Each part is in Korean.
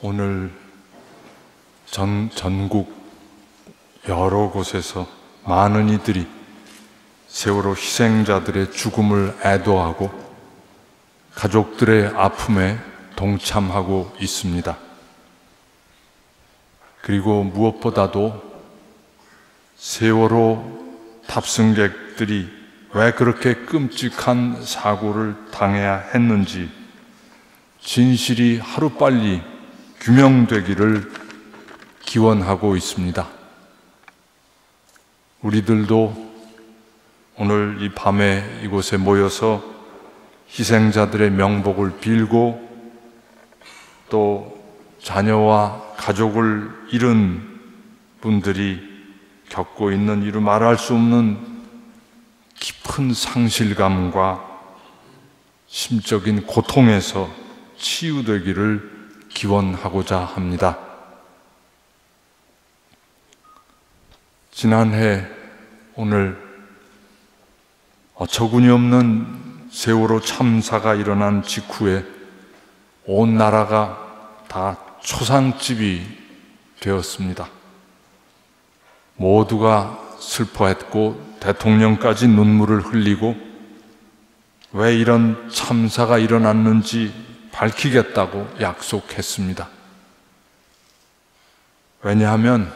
오늘 전국 여러 곳에서 많은 이들이 세월호 희생자들의 죽음을 애도하고 가족들의 아픔에 동참하고 있습니다. 그리고 무엇보다도 세월호 탑승객들이 왜 그렇게 끔찍한 사고를 당해야 했는지 진실이 하루빨리 규명되기를 기원하고 있습니다. 우리들도 오늘 이 밤에 이곳에 모여서 희생자들의 명복을 빌고 또 자녀와 가족을 잃은 분들이 겪고 있는 이루 말할 수 없는 깊은 상실감과 심적인 고통에서 치유되기를 기원하고자 합니다. 지난해 오늘 어처구니 없는 세월호 참사가 일어난 직후에 온 나라가 다 초상집이 되었습니다. 모두가 슬퍼했고 대통령까지 눈물을 흘리고 왜 이런 참사가 일어났는지 밝히겠다고 약속했습니다. 왜냐하면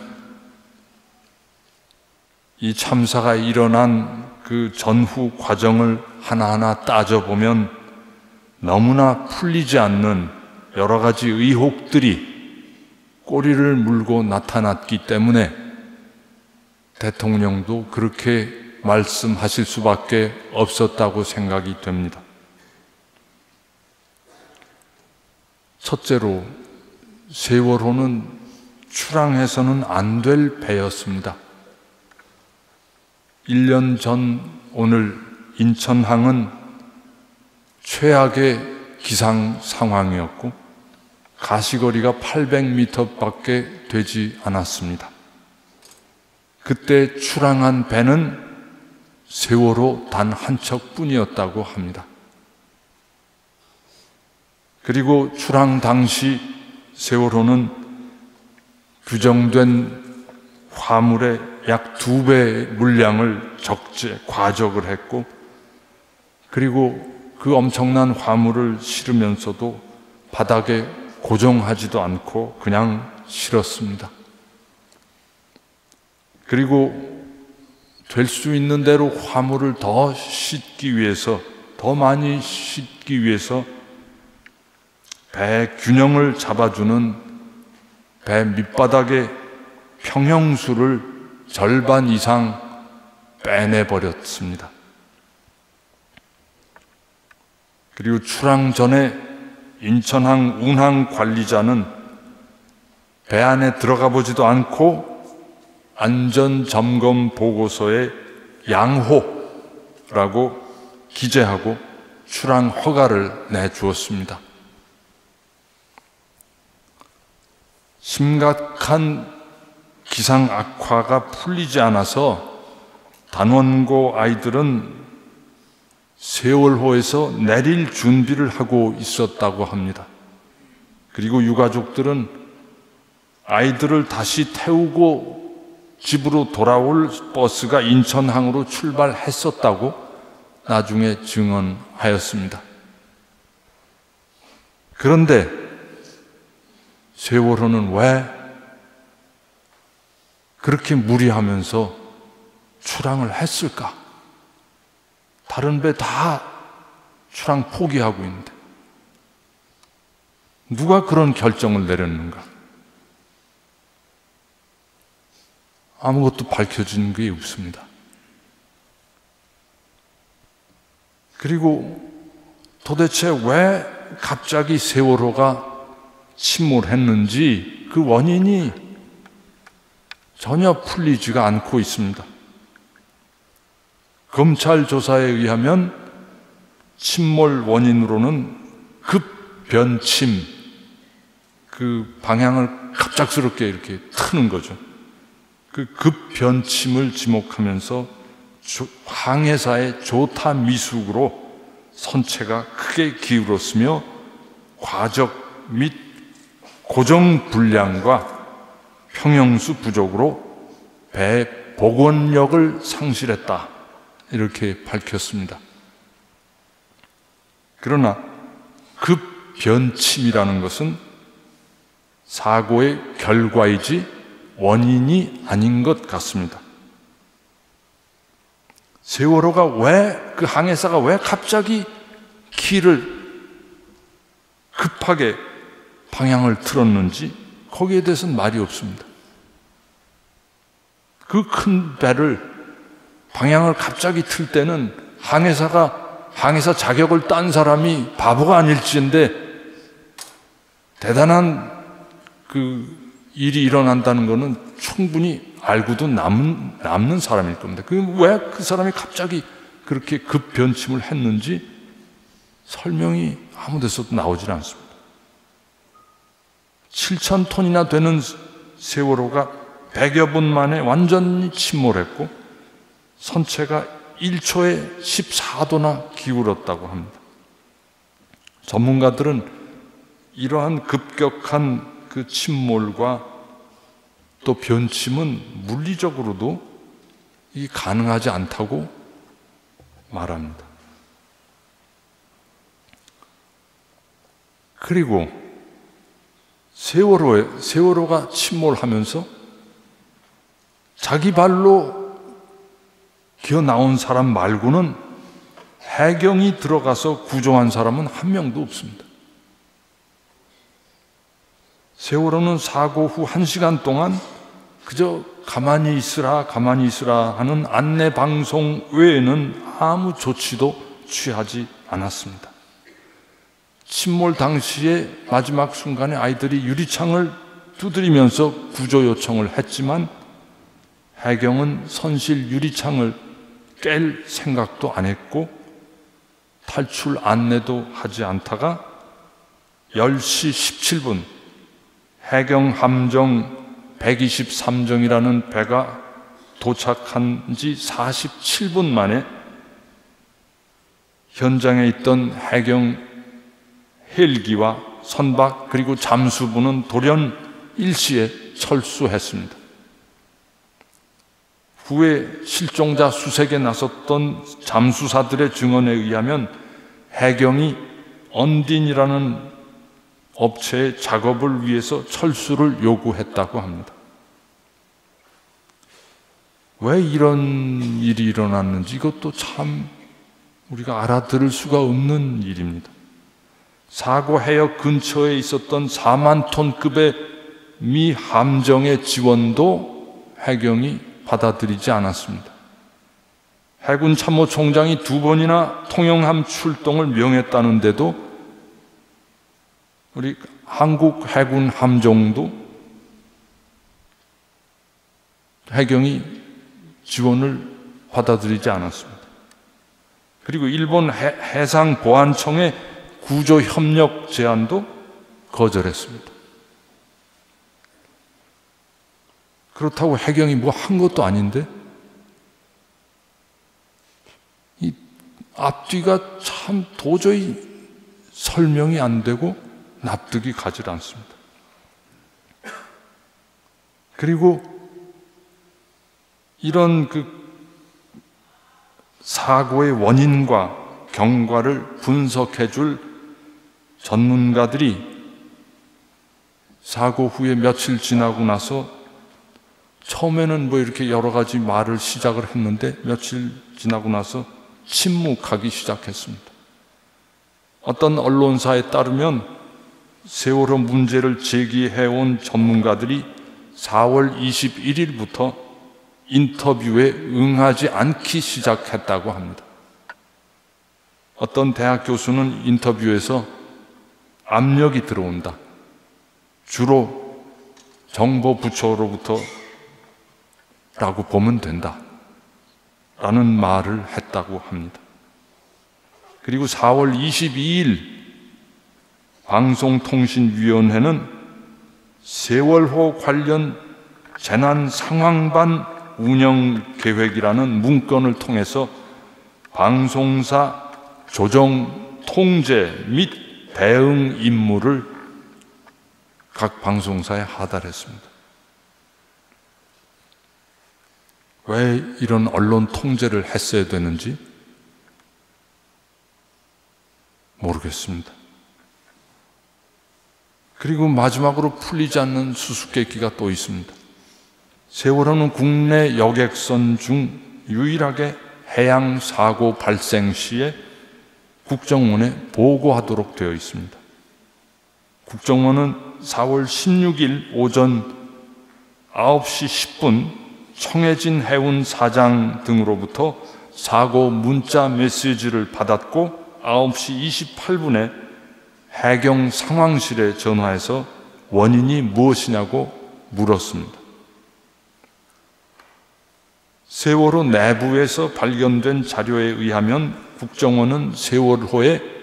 이 참사가 일어난 그 전후 과정을 하나하나 따져보면 너무나 풀리지 않는 여러 가지 의혹들이 꼬리를 물고 나타났기 때문에 대통령도 그렇게 말씀하실 수밖에 없었다고 생각이 됩니다. 첫째로 세월호는 출항해서는 안 될 배였습니다. 1년 전 오늘 인천항은 최악의 기상 상황이었고 가시거리가 800m밖에 되지 않았습니다. 그때 출항한 배는 세월호 단 한 척뿐이었다고 합니다. 그리고 출항 당시 세월호는 규정된 화물의 약 2배의 물량을 과적을 했고, 그리고 그 엄청난 화물을 실으면서도 바닥에 고정하지도 않고 그냥 실었습니다. 그리고 될 수 있는 대로 화물을 더 싣기 위해서, 더 많이 싣기 위해서 배 균형을 잡아주는 배 밑바닥의 평형수를 절반 이상 빼내버렸습니다. 그리고 출항 전에 인천항 운항 관리자는 배 안에 들어가 보지도 않고 안전점검 보고서에 양호라고 기재하고 출항 허가를 내주었습니다. 심각한 기상 악화가 풀리지 않아서 단원고 아이들은 세월호에서 내릴 준비를 하고 있었다고 합니다. 그리고 유가족들은 아이들을 다시 태우고 집으로 돌아올 버스가 인천항으로 출발했었다고 나중에 증언하였습니다. 그런데 세월호는 왜 그렇게 무리하면서 출항을 했을까? 다른 배 다 출항 포기하고 있는데 누가 그런 결정을 내렸는가? 아무것도 밝혀진 게 없습니다. 그리고 도대체 왜 갑자기 세월호가 침몰했는지 그 원인이 전혀 풀리지가 않고 있습니다. 검찰 조사에 의하면 침몰 원인으로는 급변침, 그 방향을 갑작스럽게 이렇게 트는 거죠. 그 급변침을 지목하면서 항해사의 조타 미숙으로 선체가 크게 기울었으며 과적 및 고정 불량과 평형수 부족으로 배 복원력을 상실했다, 이렇게 밝혔습니다. 그러나 급변침이라는 것은 사고의 결과이지 원인이 아닌 것 같습니다. 세월호가 그 항해사가 왜 갑자기 키를 급하게 방향을 틀었는지 거기에 대해서는 말이 없습니다. 그 큰 배를 방향을 갑자기 틀 때는 항해사 자격을 딴 사람이 바보가 아닐지인데 대단한 그 일이 일어난다는 것은 충분히 알고도 남는 사람일 겁니다. 왜 그 사람이 갑자기 그렇게 급변침을 했는지 설명이 아무 데서도 나오질 않습니다. 7,000톤이나 되는 세월호가 100여 분 만에 완전히 침몰했고 선체가 1초에 14도나 기울었다고 합니다. 전문가들은 이러한 급격한 그 침몰과 또 변침은 물리적으로도 가능하지 않다고 말합니다. 그리고 세월호가 침몰하면서 자기 발로 기어 나온 사람 말고는 해경이 들어가서 구조한 사람은 한 명도 없습니다. 세월호는 사고 후 1시간 동안 그저 가만히 있으라 하는 안내 방송 외에는 아무 조치도 취하지 않았습니다. 침몰 당시에 마지막 순간에 아이들이 유리창을 두드리면서 구조 요청을 했지만 해경은 선실 유리창을 깰 생각도 안 했고 탈출 안내도 하지 않다가 10시 17분 해경 함정 123정이라는 배가 도착한 지 47분 만에 현장에 있던 해경 헬기와 선박 그리고 잠수부는 돌연 일시에 철수했습니다. 후에 실종자 수색에 나섰던 잠수사들의 증언에 의하면 해경이 언딘이라는 업체의 작업을 위해서 철수를 요구했다고 합니다. 왜 이런 일이 일어났는지 이것도 참 우리가 알아들을 수가 없는 일입니다. 사고 해역 근처에 있었던 4만 톤급의 미 함정의 지원도 해경이 받아들이지 않았습니다. 해군 참모총장이 2번이나 통영함 출동을 명했다는데도 우리 한국 해군 함정도 해경이 지원을 받아들이지 않았습니다. 그리고 일본 해상보안청의 구조협력 제안도 거절했습니다. 그렇다고 해경이 뭐 한 것도 아닌데 이 앞뒤가 참 도저히 설명이 안 되고 납득이 가지 않습니다. 그리고 이런 그 사고의 원인과 경과를 분석해 줄 전문가들이 사고 후에 며칠 지나고 나서 처음에는 뭐 이렇게 여러 가지 말을 시작을 했는데 며칠 지나고 나서 침묵하기 시작했습니다. 어떤 언론사에 따르면 세월호 문제를 제기해온 전문가들이 4월 21일부터 인터뷰에 응하지 않기 시작했다고 합니다. 어떤 대학 교수는 인터뷰에서 압력이 들어온다. 주로 정보부처로부터 라고 보면 된다. 라는 말을 했다고 합니다. 그리고 4월 22일 방송통신위원회는 세월호 관련 재난상황반 운영계획이라는 문건을 통해서 방송사 조정, 통제 및 대응 임무를 각 방송사에 하달했습니다. 왜 이런 언론 통제를 했어야 되는지 모르겠습니다. 그리고 마지막으로 풀리지 않는 수수께끼가 또 있습니다. 세월호는 국내 여객선 중 유일하게 해양 사고 발생 시에 국정원에 보고하도록 되어 있습니다. 국정원은 4월 16일 오전 9시 10분 청해진 해운 사장 등으로부터 사고 문자 메시지를 받았고 9시 28분에 해경 상황실에 전화해서 원인이 무엇이냐고 물었습니다. 세월호 내부에서 발견된 자료에 의하면 국정원은 세월호에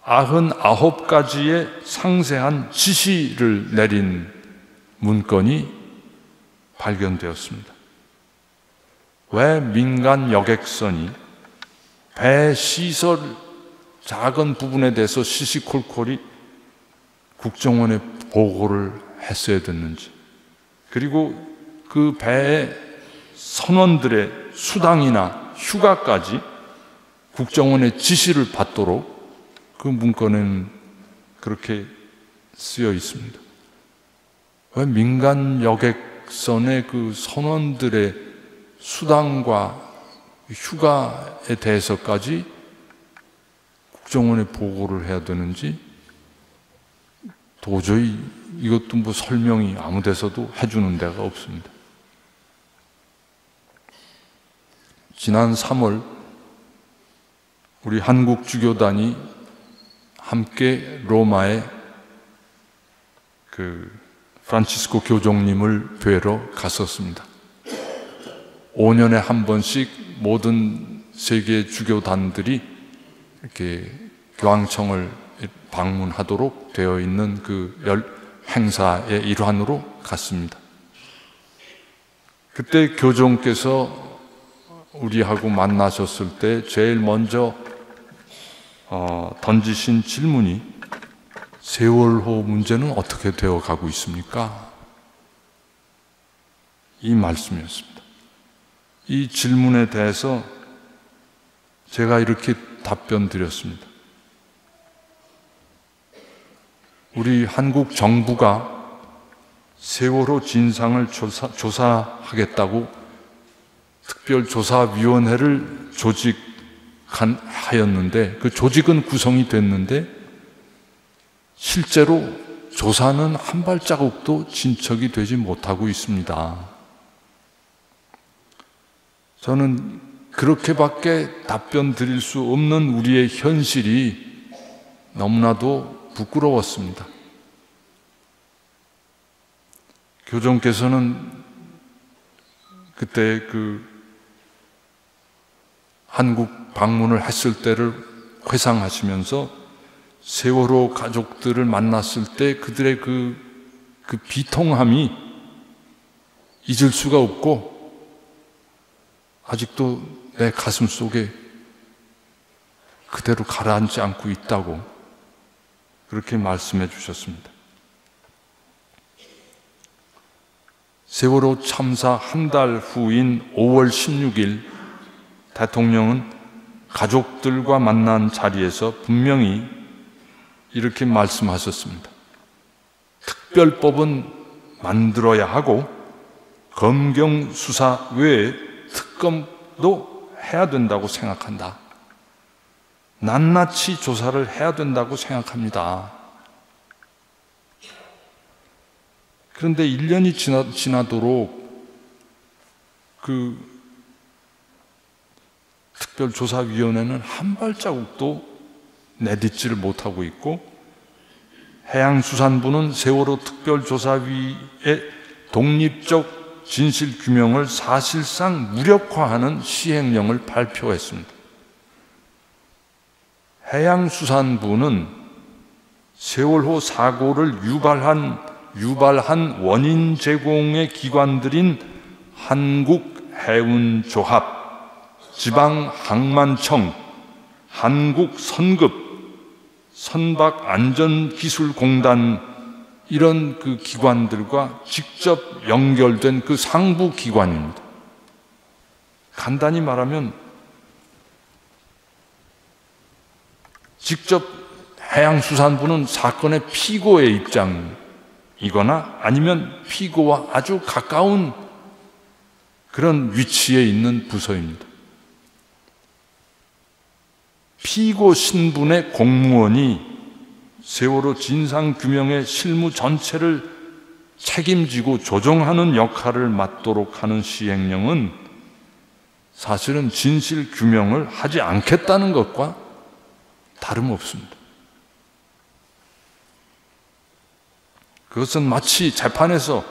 99가지의 상세한 지시를 내린 문건이 발견되었습니다. 왜 민간 여객선이 배 시설 작은 부분에 대해서 시시콜콜이 국정원에 보고를 했어야 됐는지, 그리고 그 배의 선원들의 수당이나 휴가까지 국정원의 지시를 받도록 그 문건에는 그렇게 쓰여 있습니다. 왜 민간 여객선의 그 선원들의 수당과 휴가에 대해서까지 국정원에 보고를 해야 되는지 도저히 이것도 뭐 설명이 아무 데서도 해주는 데가 없습니다. 지난 3월 우리 한국 주교단이 함께 로마에 그 프란치스코 교종님을 뵈러 갔었습니다. 5년에 한 번씩 모든 세계 주교단들이 이렇게 교황청을 방문하도록 되어 있는 그 행사의 일환으로 갔습니다. 그때 교종께서 우리하고 만나셨을 때 제일 먼저 던지신 질문이 세월호 문제는 어떻게 되어 가고 있습니까? 이 말씀이었습니다. 이 질문에 대해서 제가 이렇게 답변 드렸습니다. 우리 한국 정부가 세월호 진상을 조사하겠다고 특별조사위원회를 조직하였는데 그 조직은 구성이 됐는데 실제로 조사는 한 발자국도 진척이 되지 못하고 있습니다. 저는 그렇게밖에 답변 드릴 수 없는 우리의 현실이 너무나도 부끄러웠습니다. 교종께서는 그때 한국 방문을 했을 때를 회상하시면서 세월호 가족들을 만났을 때 그들의 그 비통함이 잊을 수가 없고 아직도 내 가슴 속에 그대로 가라앉지 않고 있다고 그렇게 말씀해 주셨습니다. 세월호 참사 한 달 후인 5월 16일 대통령은 가족들과 만난 자리에서 분명히 이렇게 말씀하셨습니다. 특별법은 만들어야 하고 검경 수사 외에 특검도 해야 된다고 생각한다. 낱낱이 조사를 해야 된다고 생각합니다. 그런데 1년이 지나도록 그 특별조사위원회는 한 발자국도 내딛지를 못하고 있고 해양수산부는 세월호 특별조사위의 독립적 진실규명을 사실상 무력화하는 시행령을 발표했습니다. 해양수산부는 세월호 사고를 유발한 원인 제공의 기관들인 한국해운조합, 지방항만청, 한국선급, 선박안전기술공단 이런 그 기관들과 직접 연결된 그 상부 기관입니다. 간단히 말하면 직접 해양수산부는 사건의 피고의 입장이거나 아니면 피고와 아주 가까운 그런 위치에 있는 부서입니다. 피고 신분의 공무원이 세월호 진상규명의 실무 전체를 책임지고 조정하는 역할을 맡도록 하는 시행령은 사실은 진실규명을 하지 않겠다는 것과 다름없습니다. 그것은 마치 재판에서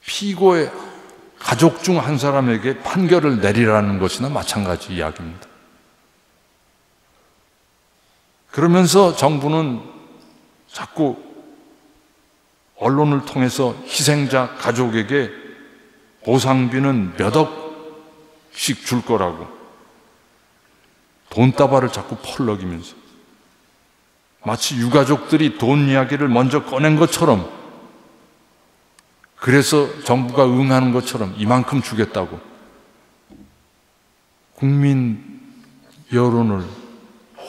피고의 가족 중 한 사람에게 판결을 내리라는 것이나 마찬가지 이야기입니다. 그러면서 정부는 자꾸 언론을 통해서 희생자 가족에게 보상비는 몇 억씩 줄 거라고 돈다발을 자꾸 펄럭이면서 마치 유가족들이 돈 이야기를 먼저 꺼낸 것처럼, 그래서 정부가 응하는 것처럼 이만큼 주겠다고 국민 여론을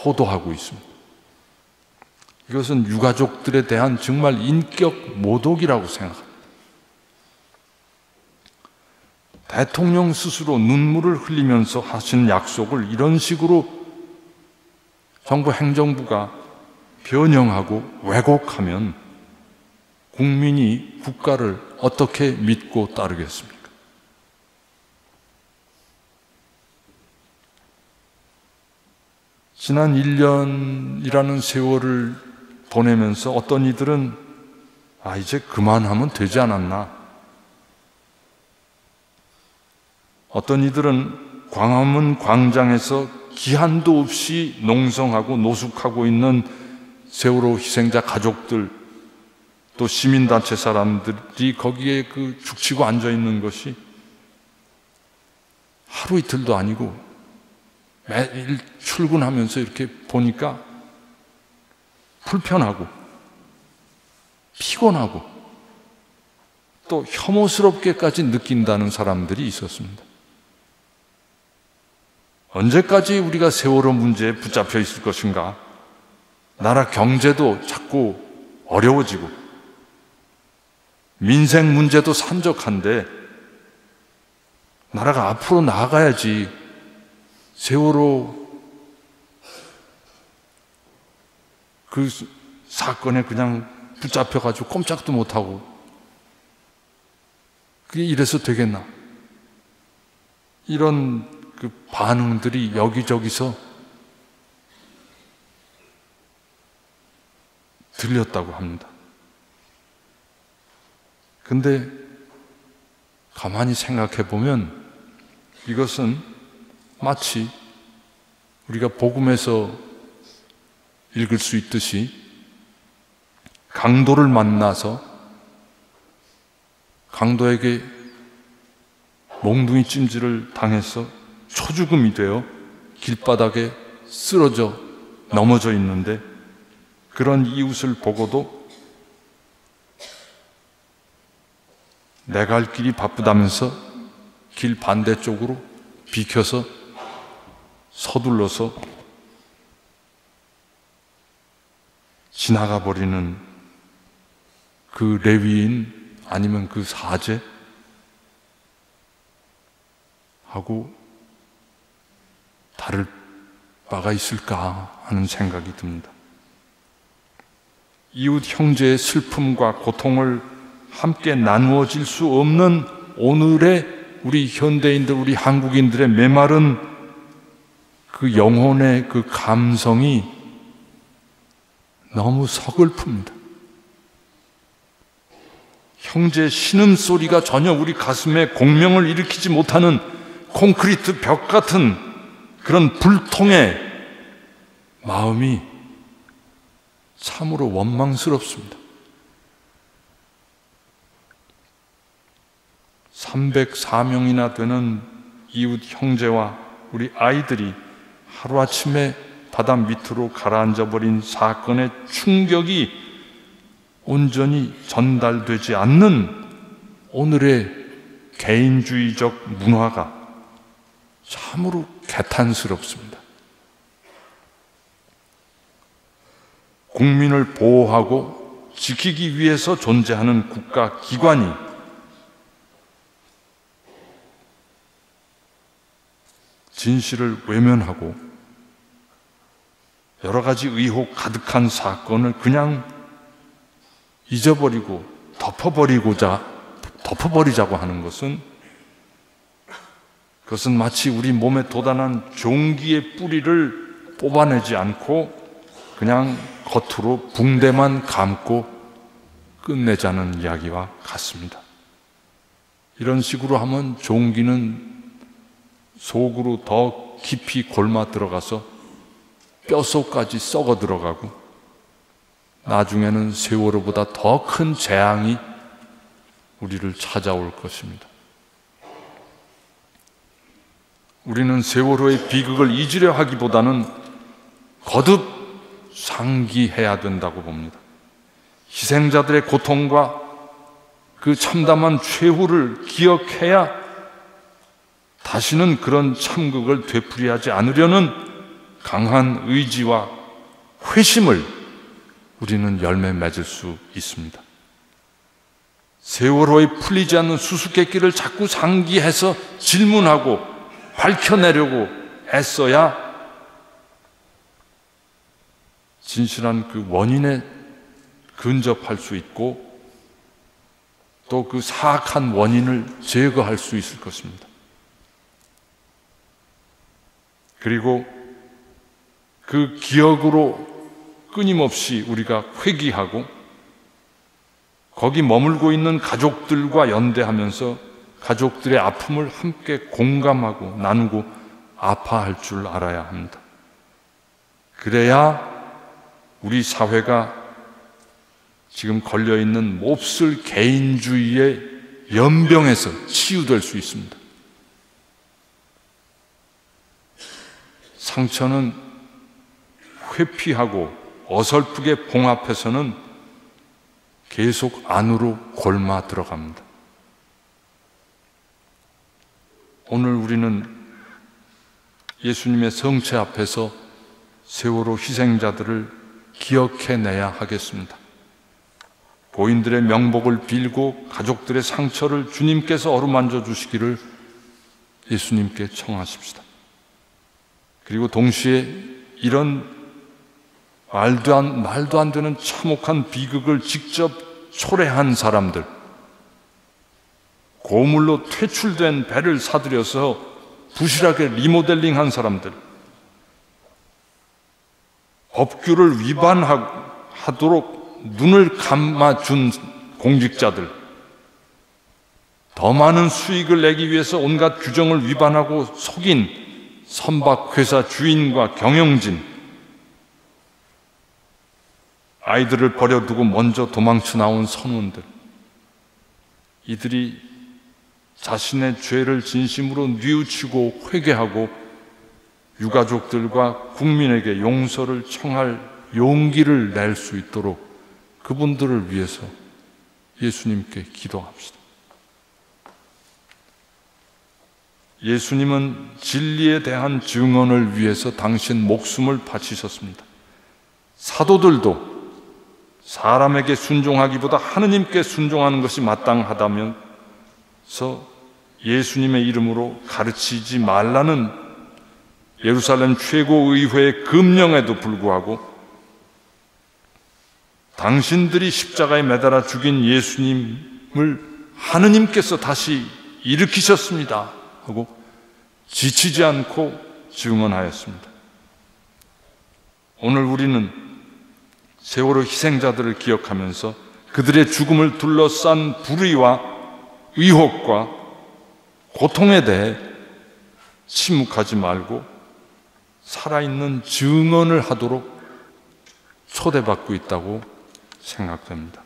호도하고 있습니다. 이것은 유가족들에 대한 정말 인격 모독이라고 생각합니다. 대통령 스스로 눈물을 흘리면서 하신 약속을 이런 식으로 정부 행정부가 변형하고 왜곡하면 국민이 국가를 어떻게 믿고 따르겠습니까? 지난 1년이라는 세월을 보내면서 어떤 이들은 이제 그만하면 되지 않았나, 어떤 이들은 광화문 광장에서 기한도 없이 농성하고 노숙하고 있는 세월호 희생자 가족들, 또 시민단체 사람들이 거기에 죽치고 앉아있는 것이 하루 이틀도 아니고 매일 출근하면서 이렇게 보니까 불편하고 피곤하고 또 혐오스럽게까지 느낀다는 사람들이 있었습니다. 언제까지 우리가 세월호 문제에 붙잡혀 있을 것인가? 나라 경제도 자꾸 어려워지고 민생 문제도 산적한데 나라가 앞으로 나아가야지, 세월호 그 사건에 그냥 붙잡혀가지고 꼼짝도 못하고 그게 이래서 되겠나? 이런 그 반응들이 여기저기서 들렸다고 합니다. 근데 가만히 생각해 보면 이것은 마치 우리가 복음에서 읽을 수 있듯이 강도를 만나서 강도에게 몽둥이 찜질을 당해서 초죽음이 되어 길바닥에 쓰러져 넘어져 있는데, 그런 이웃을 보고도 내 갈 길이 바쁘다면서 길 반대쪽으로 비켜서 서둘러서 지나가 버리는 그 레위인 아니면 그 사제 하고 다를 바가 있을까 하는 생각이 듭니다. 이웃 형제의 슬픔과 고통을 함께 나누어질 수 없는 오늘의 우리 현대인들, 우리 한국인들의 메마른 그 영혼의 그 감성이 너무 서글픕니다. 형제의 신음소리가 전혀 우리 가슴에 공명을 일으키지 못하는 콘크리트 벽 같은 그런 불통의 마음이 참으로 원망스럽습니다. 304명이나 되는 이웃 형제와 우리 아이들이 하루아침에 바다 밑으로 가라앉아 버린 사건의 충격이 온전히 전달되지 않는 오늘의 개인주의적 문화가 참으로 개탄스럽습니다. 국민을 보호하고 지키기 위해서 존재하는 국가 기관이 진실을 외면하고 여러 가지 의혹 가득한 사건을 그냥 잊어버리고 덮어버리자고 하는 것은, 그것은 마치 우리 몸에 돋아난 종기의 뿌리를 뽑아내지 않고 그냥 겉으로 붕대만 감고 끝내자는 이야기와 같습니다. 이런 식으로 하면 종기는 속으로 더 깊이 골마 들어가서 뼛속까지 썩어 들어가고 나중에는 세월호보다 더 큰 재앙이 우리를 찾아올 것입니다. 우리는 세월호의 비극을 잊으려 하기보다는 거듭 상기해야 된다고 봅니다. 희생자들의 고통과 그 참담한 최후를 기억해야 다시는 그런 참극을 되풀이하지 않으려는 강한 의지와 회심을 우리는 열매 맺을 수 있습니다. 세월호에 풀리지 않는 수수께끼를 자꾸 상기해서 질문하고 밝혀내려고 애써야 진실한 그 원인에 근접할 수 있고 또 그 사악한 원인을 제거할 수 있을 것입니다. 그리고 그 기억으로 끊임없이 우리가 회귀하고 거기 머물고 있는 가족들과 연대하면서 가족들의 아픔을 함께 공감하고 나누고 아파할 줄 알아야 합니다. 그래야 우리 사회가 지금 걸려있는 몹쓸 개인주의의 연병에서 치유될 수 있습니다. 상처는 회피하고 어설프게 봉합해서는 계속 안으로 골마 들어갑니다. 오늘 우리는 예수님의 성체 앞에서 세월호 희생자들을 기억해내야 하겠습니다. 고인들의 명복을 빌고 가족들의 상처를 주님께서 어루만져 주시기를 예수님께 청하십시다. 그리고 동시에 이런 말도 안 되는 참혹한 비극을 직접 초래한 사람들, 고물로 퇴출된 배를 사들여서 부실하게 리모델링한 사람들, 법규를 위반하도록 눈을 감아준 공직자들, 더 많은 수익을 내기 위해서 온갖 규정을 위반하고 속인 선박회사 주인과 경영진, 아이들을 버려두고 먼저 도망쳐 나온 선원들, 이들이 자신의 죄를 진심으로 뉘우치고 회개하고 유가족들과 국민에게 용서를 청할 용기를 낼 수 있도록 그분들을 위해서 예수님께 기도합시다. 예수님은 진리에 대한 증언을 위해서 당신 목숨을 바치셨습니다. 사도들도 사람에게 순종하기보다 하느님께 순종하는 것이 마땅하다면서 예수님의 이름으로 가르치지 말라는 예루살렘 최고의회의 금령에도 불구하고 당신들이 십자가에 매달아 죽인 예수님을 하느님께서 다시 일으키셨습니다 하고 지치지 않고 증언하였습니다. 오늘 우리는 세월호 희생자들을 기억하면서 그들의 죽음을 둘러싼 불의와 의혹과 고통에 대해 침묵하지 말고 살아있는 증언을 하도록 초대받고 있다고 생각됩니다.